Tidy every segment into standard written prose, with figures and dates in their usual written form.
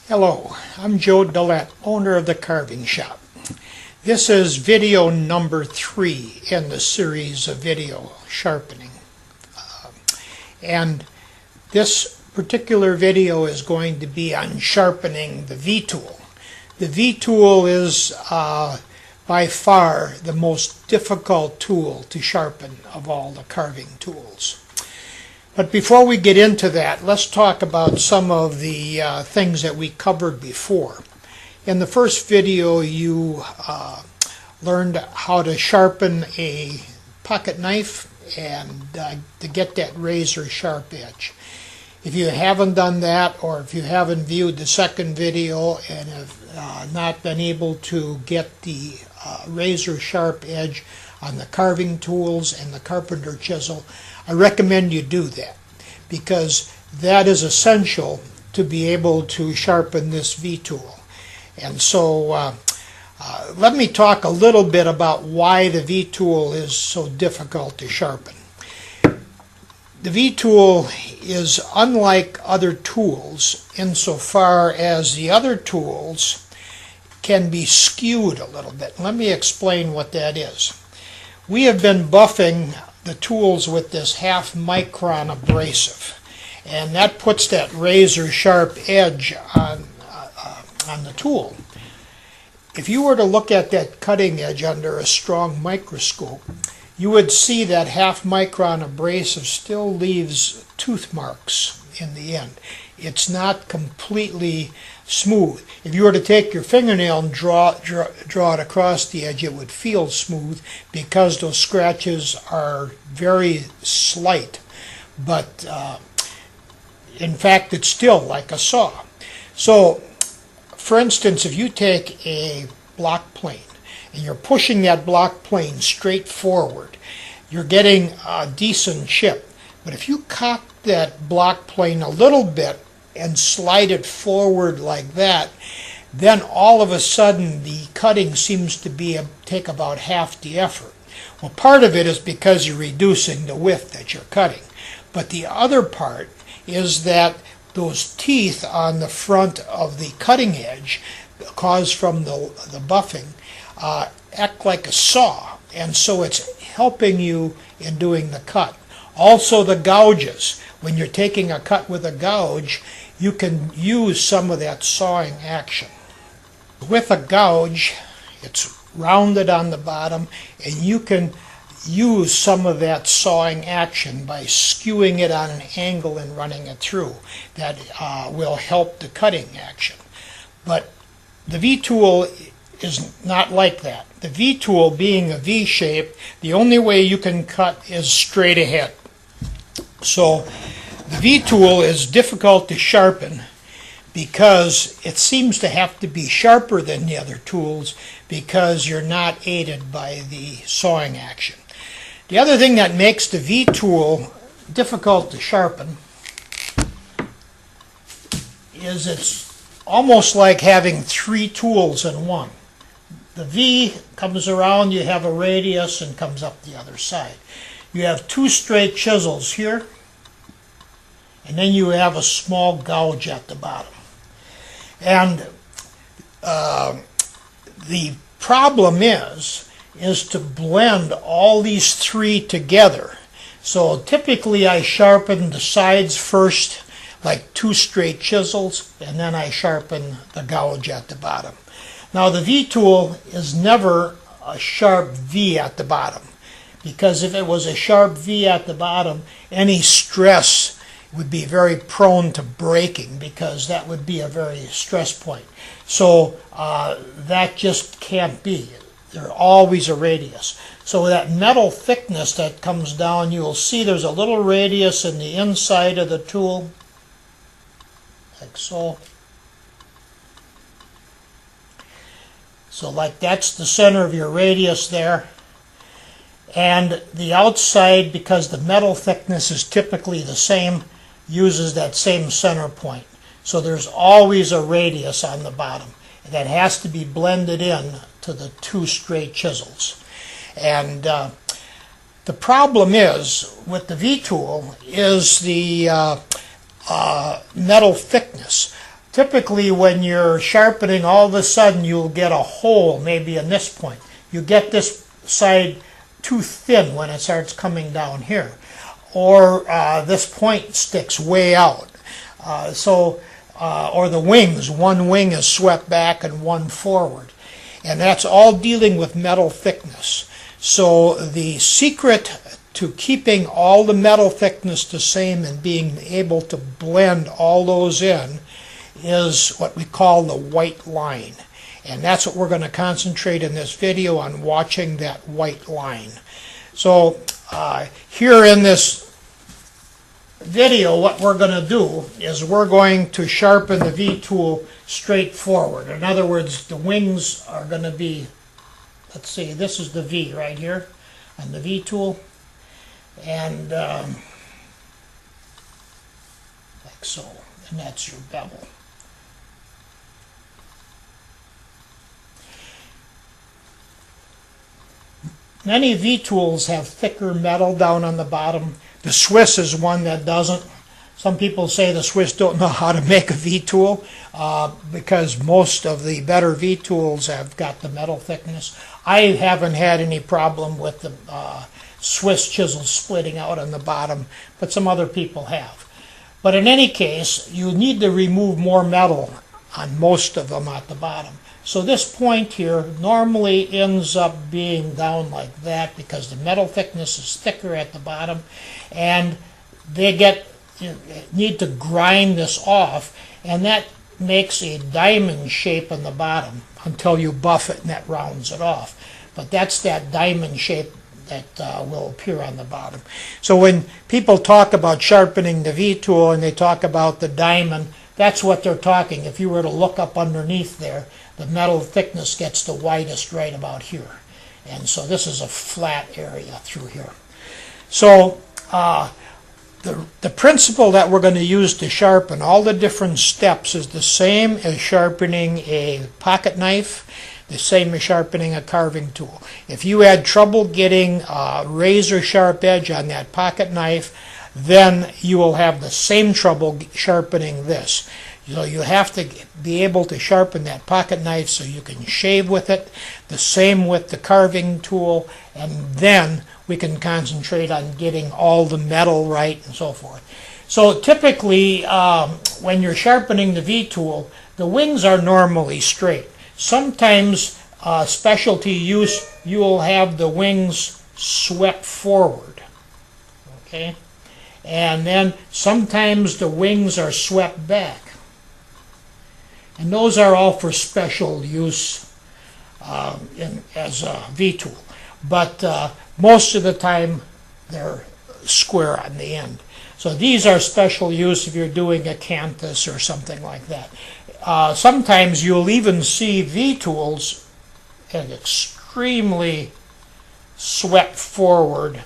Hello, I'm Joe Dillette, owner of the Carving Shop. This is video number 3 in the series of video sharpening. And this particular video is going to be on sharpening the V-tool. The V-tool is by far the most difficult tool to sharpen of all the carving tools. But before we get into that, let's talk about some of the things that we covered before. In the first video, you learned how to sharpen a pocket knife and to get that razor sharp edge. If you haven't done that, or if you haven't viewed the second video and have not been able to get the razor sharp edge on the carving tools and the carpenter chisel, I recommend you do that, because that is essential to be able to sharpen this V-tool. And so let me talk a little bit about why the V-tool is so difficult to sharpen. The V-tool is unlike other tools insofar as the other tools can be skewed a little bit. Let me explain what that is. We have been buffing the tools with this 1/2 micron abrasive, and that puts that razor sharp edge on the tool. If you were to look at that cutting edge under a strong microscope, you would see that 1/2 micron abrasive still leaves tooth marks in the end. It's not completely smooth. If you were to take your fingernail and draw it across the edge, it would feel smooth because those scratches are very slight. But in fact, it's still like a saw. So, for instance, if you take a block plane and you're pushing that block plane straight forward, you're getting a decent chip. But if you cock that block plane a little bit and slide it forward like that, then all of a sudden the cutting seems to take about half the effort. Well, part of it is because you're reducing the width that you're cutting. But the other part is that those teeth on the front of the cutting edge, caused from the buffing, act like a saw, and so it's helping you in doing the cut. Also the gouges. When you're taking a cut with a gouge, you can use some of that sawing action. With a gouge, it's rounded on the bottom, and you can use some of that sawing action by skewing it on an angle and running it through. That will help the cutting action. But the V-tool is not like that. The V-tool, being a V shape, the only way you can cut is straight ahead. So the V-tool is difficult to sharpen because it seems to have to be sharper than the other tools because you're not aided by the sawing action. The other thing that makes the V-tool difficult to sharpen is it's almost like having 3 tools in one. The V comes around, you have a radius, and comes up the other side. You have 2 straight chisels here, and then you have a small gouge at the bottom. And the problem is to blend all these 3 together. So typically I sharpen the sides first, like 2 straight chisels, and then I sharpen the gouge at the bottom. Now the V-tool is never a sharp V at the bottom, because if it was a sharp V at the bottom, any stress would be very prone to breaking, because that would be a very stress point. So that just can't be. They're always a radius. So that metal thickness that comes down, you'll see there's a little radius in the inside of the tool, like so. So like that's the center of your radius there. And the outside, because the metal thickness is typically the same, uses that same center point. So there's always a radius on the bottom that has to be blended in to the 2 straight chisels. And the problem is with the V-tool is the metal thickness. typically when you're sharpening, all of a sudden you'll get a hole maybe in this point. You get this side too thin when it starts coming down here, or this point sticks way out. Or the wings, one wing is swept back and one forward. And that's all dealing with metal thickness. So the secret to keeping all the metal thickness the same and being able to blend all those in is what we call the white line. And that's what we're going to concentrate in this video on, watching that white line. So here in this video, what we're going to do is we're going to sharpen the V-tool straight forward. In other words, the wings are going to be, let's see, this is the V right here on the V-tool, and like so, and that's your bevel. Many V-tools have thicker metal down on the bottom. The Swiss is one that doesn't. Some people say the Swiss don't know how to make a V-tool because most of the better V-tools have got the metal thickness. I haven't had any problem with the Swiss chisel splitting out on the bottom, but some other people have. But in any case, you need to remove more metal on most of them at the bottom. So this point here normally ends up being down like that because the metal thickness is thicker at the bottom, and they need to grind this off, and that makes a diamond shape on the bottom until you buff it and that rounds it off. But that's that diamond shape that will appear on the bottom. So when people talk about sharpening the V-tool and they talk about the diamond, that's what they're talking. If you were to look up underneath there, the metal thickness gets the widest right about here. And so this is a flat area through here. So the principle that we're going to use to sharpen all the different steps is the same as sharpening a pocket knife, the same as sharpening a carving tool. If you had trouble getting a razor sharp edge on that pocket knife, then you will have the same trouble sharpening this. So you have to be able to sharpen that pocket knife so you can shave with it. The same with the carving tool, and then we can concentrate on getting all the metal right and so forth. So typically when you're sharpening the V-tool, the wings are normally straight. Sometimes specialty use, you will have the wings swept forward. Okay? And then sometimes the wings are swept back. And those are all for special use as a V-tool. But most of the time they're square on the end. So these are special use if you're doing a canvas or something like that. Sometimes you'll even see V-tools and extremely swept forward.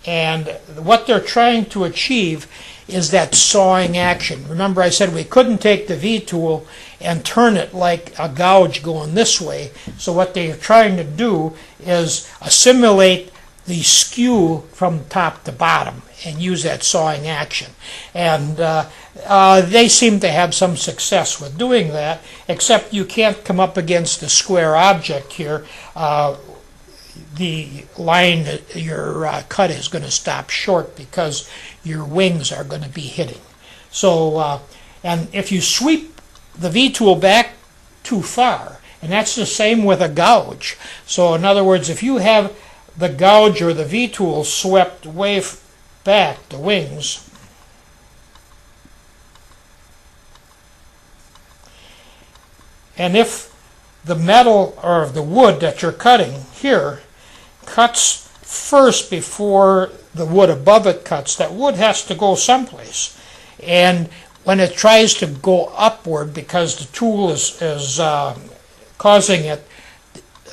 And what they're trying to achieve is that sawing action. Remember I said we couldn't take the V-tool and turn it like a gouge going this way. So what they're trying to do is assimilate the skew from top to bottom and use that sawing action. And they seem to have some success with doing that, except you can't come up against a square object here. The line that your cut is going to stop short because your wings are going to be hitting. So, and if you sweep the V-tool back too far, and that's the same with a gouge. So in other words, if you have the gouge or the V-tool swept way back, the wings, and if the metal or the wood that you're cutting here cuts first before the wood above it cuts, that wood has to go someplace. And when it tries to go upward because the tool is causing it,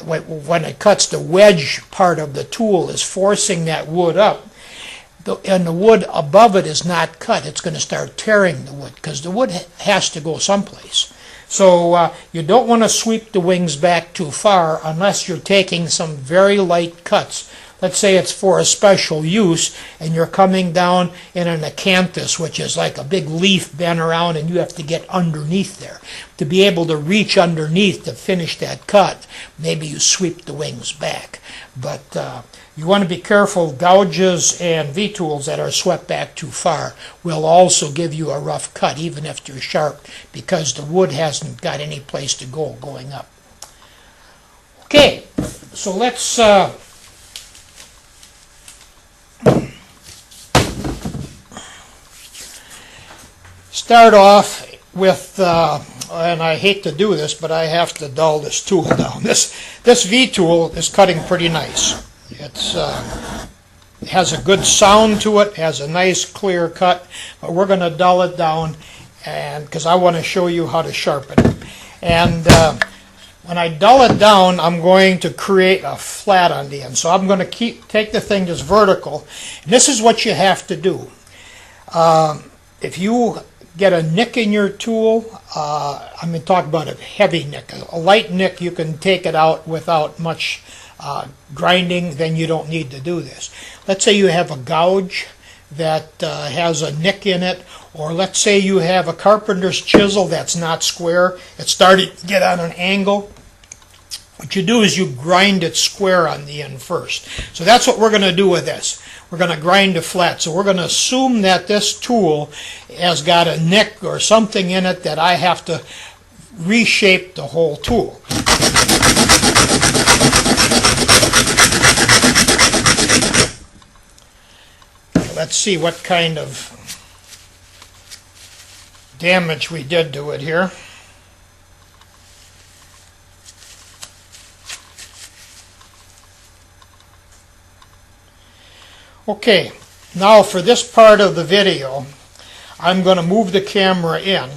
when it cuts, the wedge part of the tool is forcing that wood up, and the wood above it is not cut, it's going to start tearing the wood because the wood has to go someplace. So you don't want to sweep the wings back too far unless you're taking some very light cuts, let's say it's for a special use, and you're coming down in an acanthus, which is like a big leaf bent around, and you have to get underneath there. To be able to reach underneath to finish that cut, maybe you sweep the wings back. But you want to be careful. Gouges and V-tools that are swept back too far will also give you a rough cut, even if they're sharp, because the wood hasn't got any place to go going up. Okay, so let's start off with, and I hate to do this, but I have to dull this tool down. This V-tool is cutting pretty nice. It has a good sound to it, has a nice clear cut, but we're going to dull it down, and because I want to show you how to sharpen it. And when I dull it down, I'm going to create a flat on the end. So I'm going to take the thing just vertical. And this is what you have to do. If you get a nick in your tool, I'm going to talk about a heavy nick. A light nick, you can take it out without much grinding, then you don't need to do this. Let's say you have a gouge that has a nick in it, or let's say you have a carpenter's chisel that's not square. It's starting to get on an angle. What you do is you grind it square on the end first. So that's what we're going to do with this. We're going to grind it flat. So we're going to assume that this tool has got a nick or something in it that I have to reshape the whole tool. Let's see what kind of damage we did to it here. Okay, now for this part of the video, I'm going to move the camera in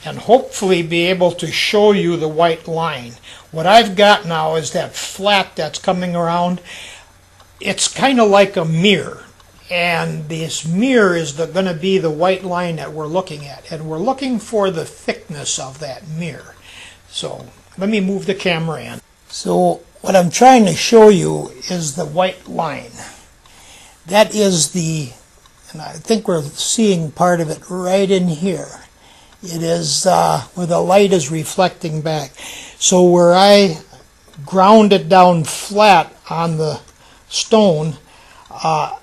and hopefully be able to show you the white line. What I've got now is that flat that's coming around. It's kind of like a mirror. And this mirror is going to be the white line that we're looking at. And we're looking for the thickness of that mirror. So let me move the camera in. So what I'm trying to show you is the white line. That is the, and I think we're seeing part of it right in here. It is where the light is reflecting back. So where I ground it down flat on the stone, I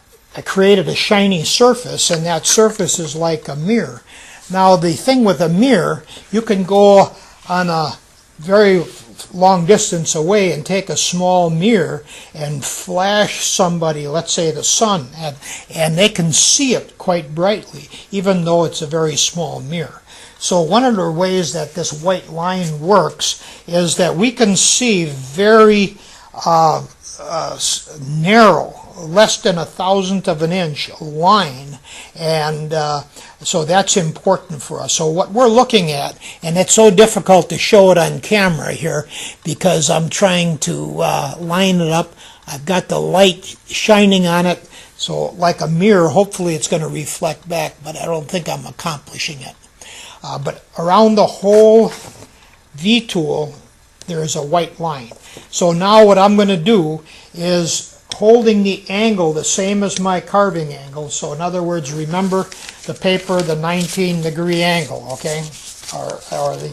created a shiny surface, and that surface is like a mirror. Now the thing with a mirror, you can go on a very long distance away and take a small mirror and flash somebody, let's say the sun, and they can see it quite brightly, even though it's a very small mirror. So one of the ways that this white line works is that we can see very narrow, less than 1/1000th of an inch line, and so that's important for us. So what we're looking at, and it's so difficult to show it on camera here because I'm trying to line it up. I've got the light shining on it, so like a mirror, hopefully it's going to reflect back, but I don't think I'm accomplishing it. But around the whole V-tool, there is a white line. So now what I'm going to do is holding the angle the same as my carving angle. So in other words, remember the paper, the 19-degree angle, okay? Or the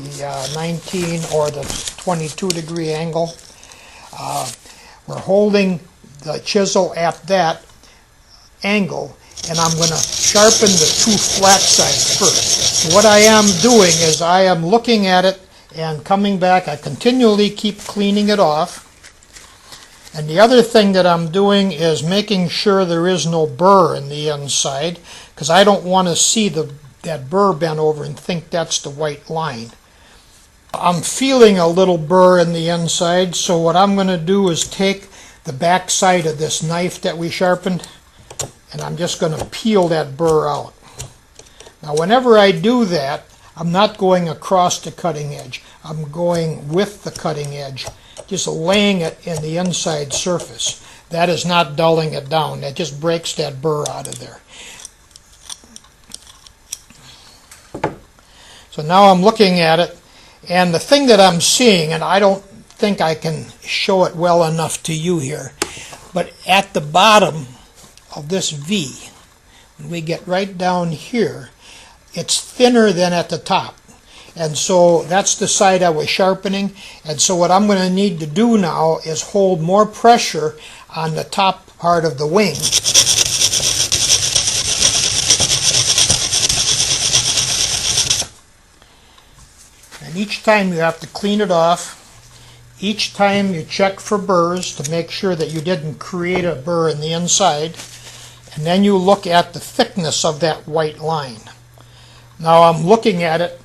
19 or the 22-degree angle. We're holding the chisel at that angle, and I'm going to sharpen the two flat sides first. So what I am doing is I am looking at it and coming back. I continually keep cleaning it off. And the other thing that I'm doing is making sure there is no burr in the inside, because I don't want to see that burr bent over and think that's the white line. I'm feeling a little burr in the inside, so what I'm going to do is take the back side of this knife that we sharpened, and I'm just going to peel that burr out. Now whenever I do that, I'm not going across the cutting edge. I'm going with the cutting edge, just laying it in the inside surface. That is not dulling it down. That just breaks that burr out of there. So now I'm looking at it, and the thing that I'm seeing, and I don't think I can show it well enough to you here, But at the bottom of this V, when we get right down here, it's thinner than at the top. And so that's the side I was sharpening. And so what I'm going to need to do now is hold more pressure on the top part of the wing. And each time you have to clean it off. Each time you check for burrs to make sure that you didn't create a burr in the inside. And then you look at the thickness of that white line. Now I'm looking at it,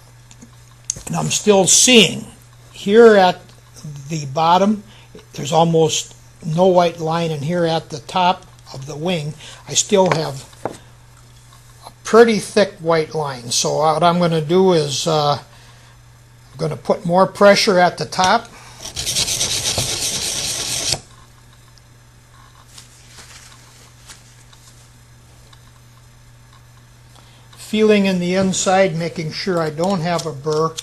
and I'm still seeing here at the bottom there's almost no white line, and here at the top of the wing I still have a pretty thick white line. So what I'm going to do is I'm going to put more pressure at the top. Feeling in the inside, making sure I don't have a burr.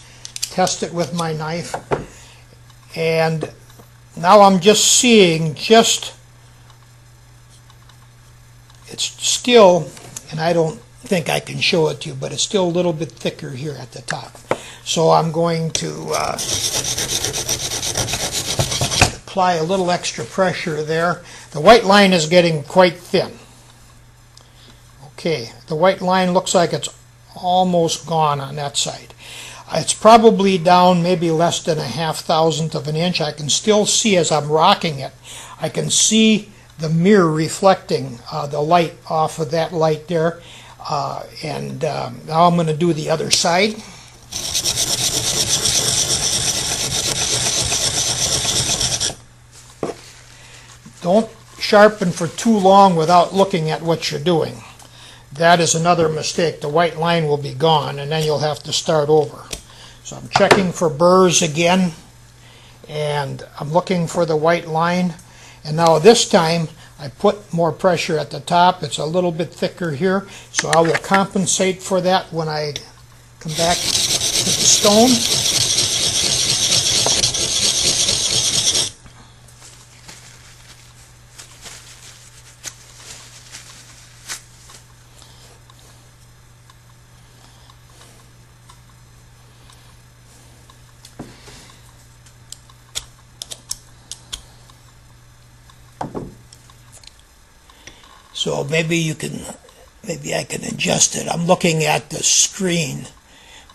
Test it with my knife. And now I'm just seeing it's still, and I don't think I can show it to you, but it's still a little bit thicker here at the top. So I'm going to apply a little extra pressure there. The white line is getting quite thin. Okay, the white line looks like it's almost gone on that side. It's probably down maybe less than 1/2,000th of an inch. I can still see as I'm rocking it, I can see the mirror reflecting the light off of that light there. Now I'm going to do the other side. Don't sharpen for too long without looking at what you're doing. That is another mistake. The white line will be gone, and then you'll have to start over. So I'm checking for burrs again, and I'm looking for the white line. And now this time I put more pressure at the top. It's a little bit thicker here, so I will compensate for that when I come back to the stone. So maybe I can adjust it. I'm looking at the screen,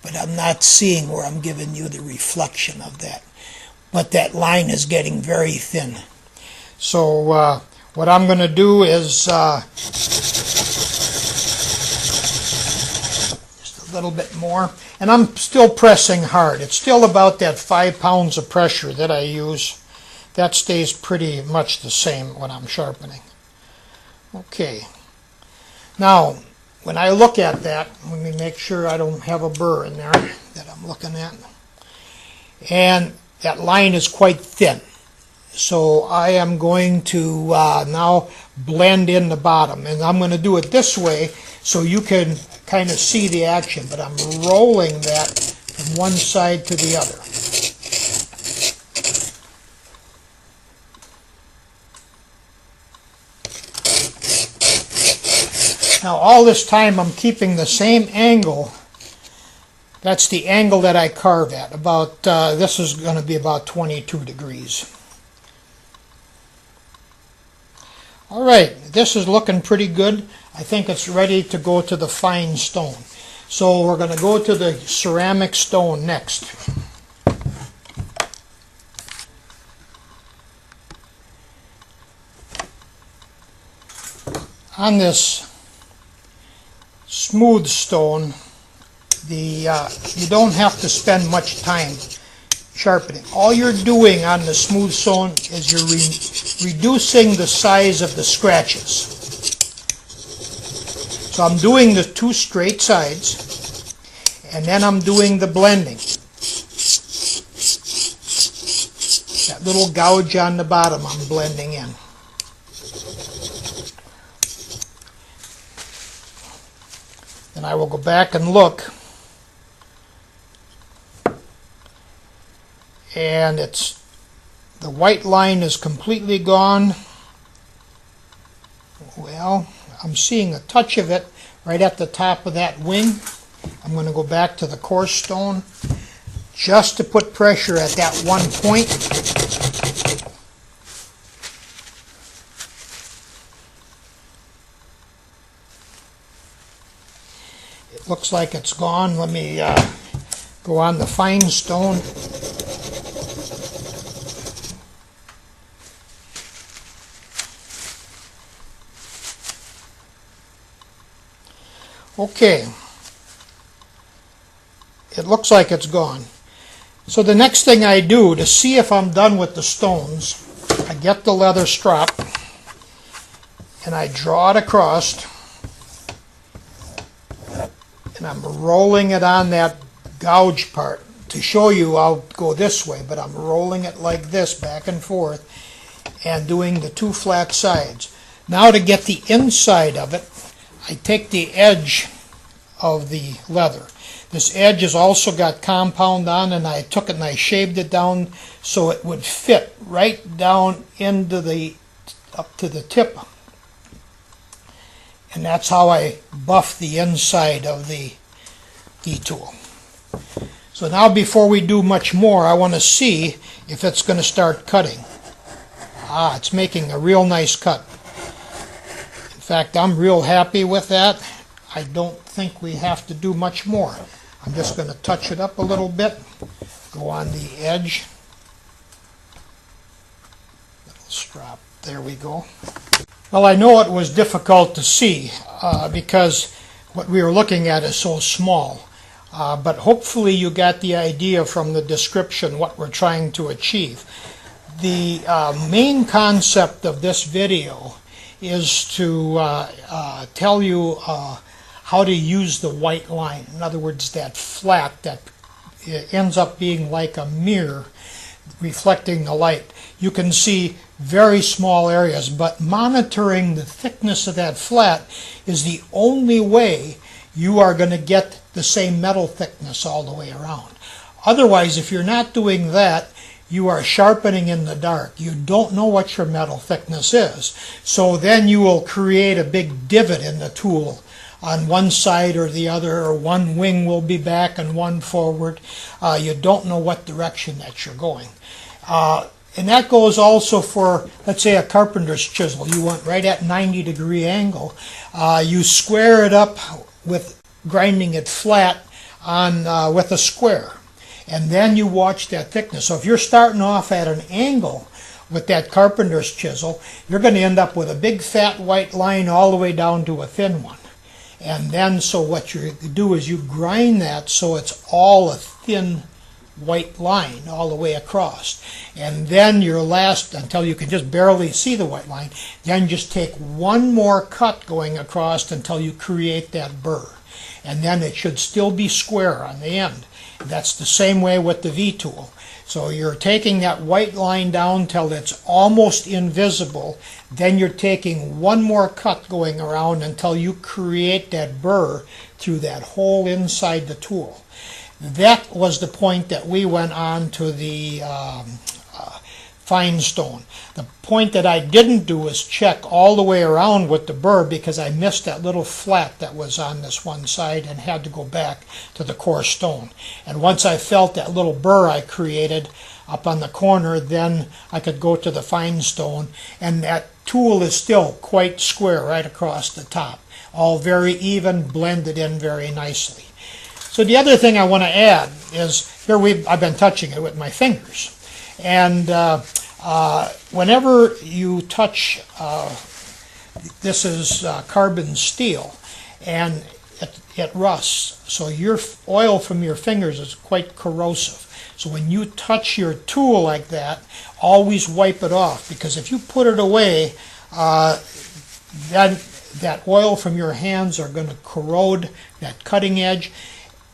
but I'm not seeing where I'm giving you the reflection of that. But that line is getting very thin. So what I'm going to do is just a little bit more. And I'm still pressing hard. It's still about that 5 pounds of pressure that I use. That stays pretty much the same when I'm sharpening. Okay, now when I look at that, let me make sure I don't have a burr in there that I'm looking at. And that line is quite thin. So I am going to now blend in the bottom. And I'm going to do it this way so you can kind of see the action. But I'm rolling that from one side to the other. Now all this time I'm keeping the same angle. That's the angle that I carve at. About this is going to be about 22 degrees. All right, this is looking pretty good. I think it's ready to go to the fine stone. So we're going to go to the ceramic stone next. On this smooth stone, you don't have to spend much time sharpening. All you're doing on the smooth stone is you're reducing the size of the scratches. So I'm doing the two straight sides, and then I'm doing the blending. That little gouge on the bottom I'm blending in. Then I will go back and look, and the white line is completely gone, Well, I'm seeing a touch of it right at the top of that wing. I'm going to go back to the coarse stone just to put pressure at that one point. It looks like it's gone. Let me go on the fine stone. Okay, it looks like it's gone. So the next thing I do to see if I'm done with the stones, I get the leather strop and I draw it across and I'm rolling it on that gouge part. To show you, I'll go this way, but I'm rolling it like this back and forth and doing the two flat sides. Now to get the inside of it, I take the edge of the leather. This edge has also got compound on, and I took it and I shaved it down so it would fit right down into the, up to the tip. And that's how I buff the inside of the E-tool. So now before we do much more, I want to see if it's going to start cutting. Ah, it's making a real nice cut. In fact, I'm real happy with that. I don't think we have to do much more. I'm just going to touch it up a little bit, go on the edge, little strop, there we go. Well, I know it was difficult to see because what we were looking at is so small, but hopefully you got the idea from the description what we're trying to achieve. The main concept of this video is to tell you how to use the white line. In other words, that flat that ends up being like a mirror reflecting the light. You can see very small areas, but monitoring the thickness of that flat is the only way you are going to get the same metal thickness all the way around. Otherwise, if you're not doing that, you are sharpening in the dark. You don't know what your metal thickness is. So then you will create a big divot in the tool on one side or the other, or one wing will be back and one forward. You don't know what direction that you're going. And that goes also for, let's say, a carpenter's chisel. You want right at 90-degree angle. You square it up with grinding it flat on with a square. And then you watch that thickness. So if you're starting off at an angle with that carpenter's chisel, you're going to end up with a big fat white line all the way down to a thin one. And then, so what you do is you grind that so it's all a thin white line all the way across. And then your last, until you can just barely see the white line, then just take one more cut going across until you create that burr. And then it should still be square on the end. That's the same way with the V-tool. So you're taking that white line down till it's almost invisible. Then you're taking one more cut going around until you create that burr through that hole inside the tool. That was the point that we went on to the fine stone. The point that I didn't do is check all the way around with the burr because I missed that little flat that was on this one side and had to go back to the coarse stone. And once I felt that little burr I created up on the corner, then I could go to the fine stone, and that tool is still quite square right across the top. All very even, blended in very nicely. So the other thing I want to add is, here I've been touching it with my fingers. And whenever you touch, this is carbon steel, and it rusts. So your oil from your fingers is quite corrosive. So when you touch your tool like that, always wipe it off, because if you put it away, then that oil from your hands are going to corrode that cutting edge.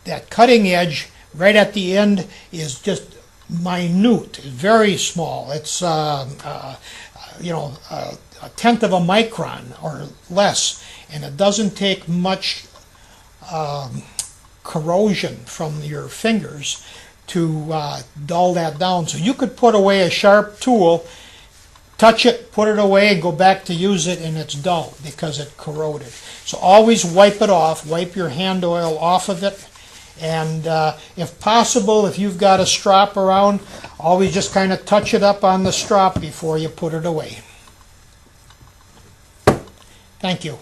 That cutting edge right at the end is just minute, very small. It's a tenth of a micron or less, and it doesn't take much corrosion from your fingers to dull that down. So you could put away a sharp tool touch it, put it away, and go back to use it, and it's dull because it corroded. So always wipe it off. Wipe your hand oil off of it. And if possible, if you've got a strop around, always just kind of touch it up on the strop before you put it away. Thank you.